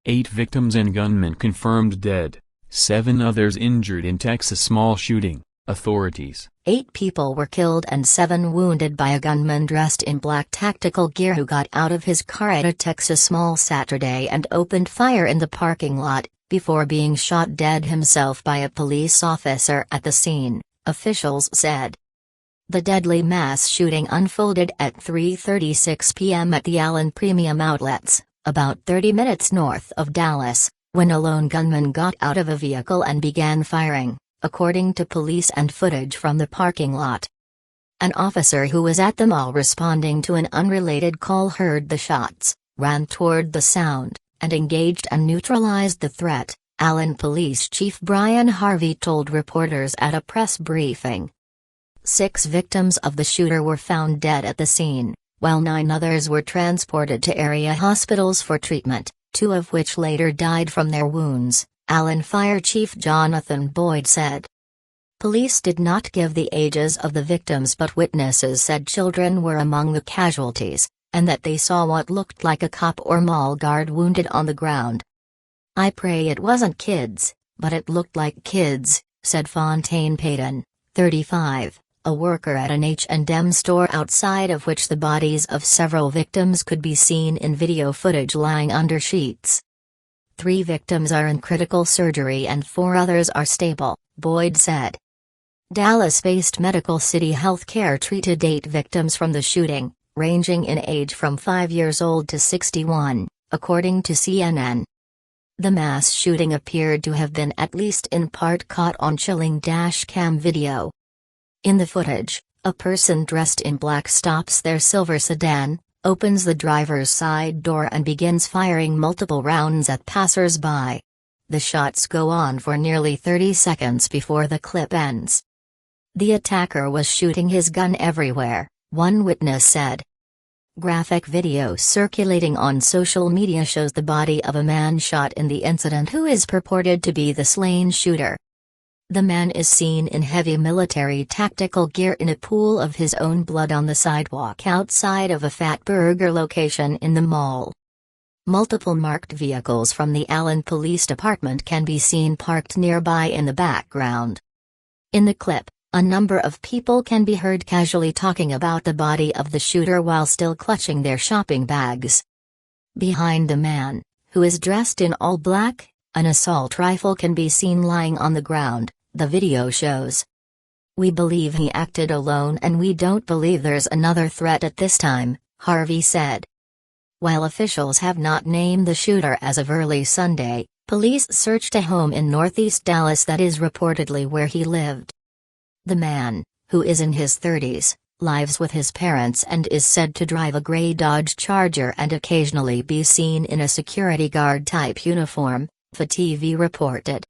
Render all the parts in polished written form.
8 victims and gunman confirmed dead, 7 others injured in Texas mall shooting, authorities. 8 people were killed and 7 wounded by a gunman dressed in black tactical gear who got out of his car at a Texas mall Saturday and opened fire in the parking lot, before being shot dead himself by a police officer at the scene, officials said. The deadly mass shooting unfolded at 3:36 p.m. at the Allen Premium Outlets, about 30 minutes north of Dallas, when a lone gunman got out of a vehicle and began firing, according to police and footage from the parking lot. An officer who was at the mall responding to an unrelated call heard the shots, ran toward the sound, and engaged and neutralized the threat, Allen Police Chief Brian Harvey told reporters at a press briefing. 6 victims of the shooter were found dead at the scene, while 9 others were transported to area hospitals for treatment, 2 of which later died from their wounds, Allen Fire Chief Jonathan Boyd said. Police did not give the ages of the victims, but witnesses said children were among the casualties, and that they saw what looked like a cop or mall guard wounded on the ground. "I pray it wasn't kids, but it looked like kids," said Fontaine Payton, 35, a worker at an H&M store outside of which the bodies of several victims could be seen in video footage lying under sheets. 3 victims are in critical surgery and 4 others are stable, Boyd said. Dallas-based Medical City Healthcare treated 8 victims from the shooting, ranging in age from 5 years old to 61, according to CNN. The mass shooting appeared to have been at least in part caught on chilling dash-cam video. In the footage, a person dressed in black stops their silver sedan, opens the driver's side door and begins firing multiple rounds at passers-by. The shots go on for nearly 30 seconds before the clip ends. The attacker was shooting his gun everywhere, one witness said. Graphic video circulating on social media shows the body of a man shot in the incident who is purported to be the slain shooter. The man is seen in heavy military tactical gear in a pool of his own blood on the sidewalk outside of a Fat Burger location in the mall. Multiple marked vehicles from the Allen Police Department can be seen parked nearby in the background. In the clip, a number of people can be heard casually talking about the body of the shooter while still clutching their shopping bags. Behind the man, who is dressed in all black, an assault rifle can be seen lying on the ground, the video shows. "We believe he acted alone and we don't believe there's another threat at this time," Harvey said. While officials have not named the shooter as of early Sunday, police searched a home in northeast Dallas that is reportedly where he lived. The man, who is in his 30s, lives with his parents and is said to drive a gray Dodge Charger and occasionally be seen in a security guard-type uniform, FATV reported.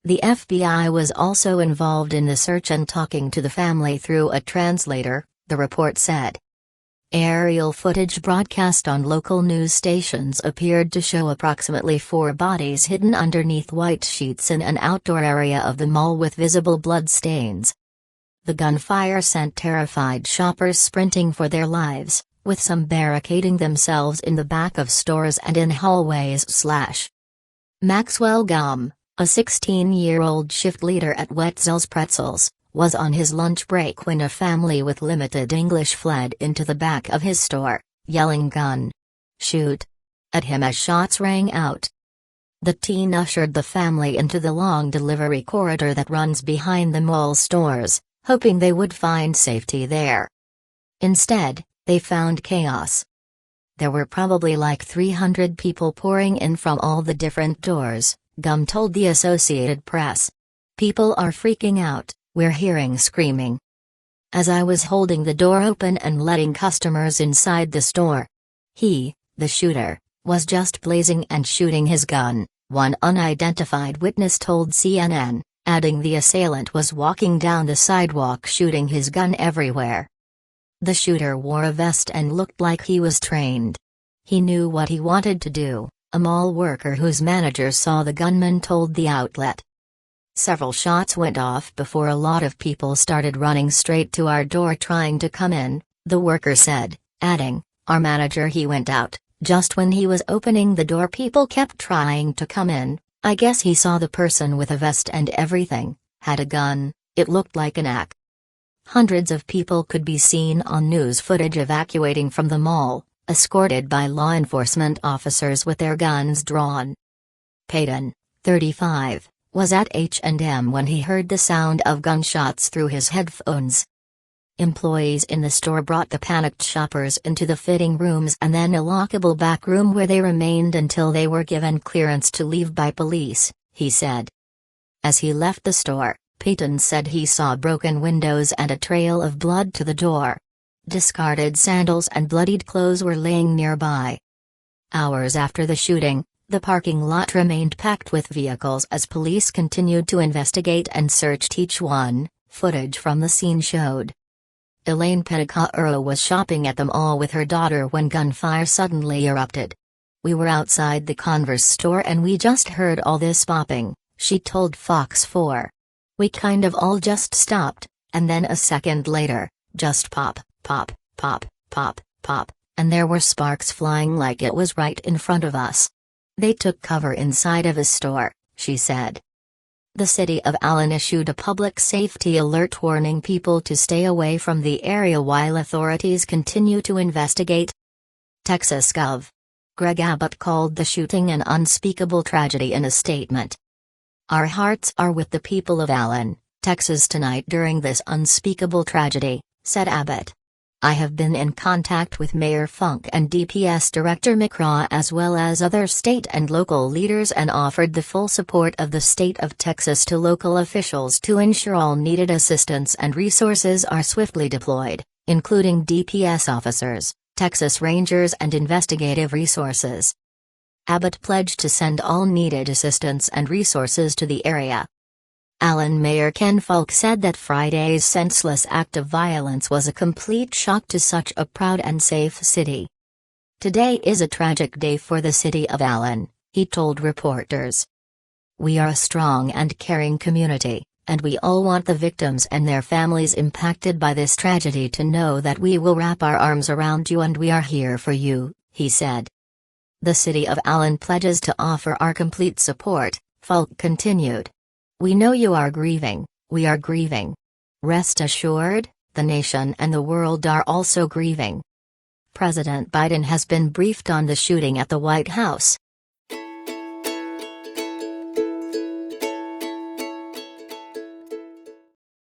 The FBI was also involved in the search and talking to the family through a translator, the report said. Aerial footage broadcast on local news stations appeared to show approximately 4 bodies hidden underneath white sheets in an outdoor area of the mall with visible blood stains. The gunfire sent terrified shoppers sprinting for their lives, with some barricading themselves in the back of stores and in hallways. Maxwell Gum, a 16-year-old shift leader at Wetzel's Pretzels, was on his lunch break when a family with limited English fled into the back of his store, yelling "Gun! Shoot!" at him as shots rang out. The teen ushered the family into the long delivery corridor that runs behind the mall stores, hoping they would find safety there. Instead, they found chaos. There were probably like 300 people pouring in from all the different doors, Gum told the Associated Press. "People are freaking out. We're hearing screaming. As I was holding the door open and letting customers inside the store, he, the shooter, was just blazing and shooting his gun," one unidentified witness told CNN, adding the assailant was walking down the sidewalk shooting his gun everywhere. The shooter wore a vest and looked like he was trained. He knew what he wanted to do, a mall worker whose manager saw the gunman told the outlet. "Several shots went off before a lot of people started running straight to our door trying to come in," the worker said, adding, "Our manager he went out, Just when he was opening the door, people kept trying to come in. I guess he saw the person with a vest and everything, had a gun, it looked like an AK. Hundreds of people could be seen on news footage evacuating from the mall, escorted by law enforcement officers with their guns drawn. Peyton, 35, was at H&M when he heard the sound of gunshots through his headphones. Employees in the store brought the panicked shoppers into the fitting rooms and then a lockable back room where they remained until they were given clearance to leave by police, he said. As he left the store, Peyton said he saw broken windows and a trail of blood to the door. Discarded sandals and bloodied clothes were laying nearby. Hours after the shooting, the parking lot remained packed with vehicles as police continued to investigate and search each one, footage from the scene showed. Elaine Petticaro was shopping at the mall with her daughter when gunfire suddenly erupted. "We were outside the Converse store and we just heard all this popping," she told Fox 4. "We kind of all just stopped, and then a second later, just pop, pop, pop, pop, pop, and there were sparks flying like it was right in front of us. They took cover inside of a store," she said. The city of Allen issued a public safety alert warning people to stay away from the area while authorities continue to investigate. Texas Gov. Greg Abbott called the shooting an unspeakable tragedy in a statement. "Our hearts are with the people of Allen, Texas tonight during this unspeakable tragedy," said Abbott. "I have been in contact with Mayor Funk and DPS Director McCraw as well as other state and local leaders and offered the full support of the state of Texas to local officials to ensure all needed assistance and resources are swiftly deployed, including DPS officers, Texas Rangers and investigative resources." Abbott pledged to send all needed assistance and resources to the area. Allen Mayor Ken Falk said that Friday's senseless act of violence was a complete shock to such a proud and safe city. "Today is a tragic day for the city of Allen," he told reporters. "We are a strong and caring community, and we all want the victims and their families impacted by this tragedy to know that we will wrap our arms around you and we are here for you," he said. "The city of Allen pledges to offer our complete support," Falk continued. "We know you are grieving, we are grieving. Rest assured, the nation and the world are also grieving." President Biden has been briefed on the shooting at the White House.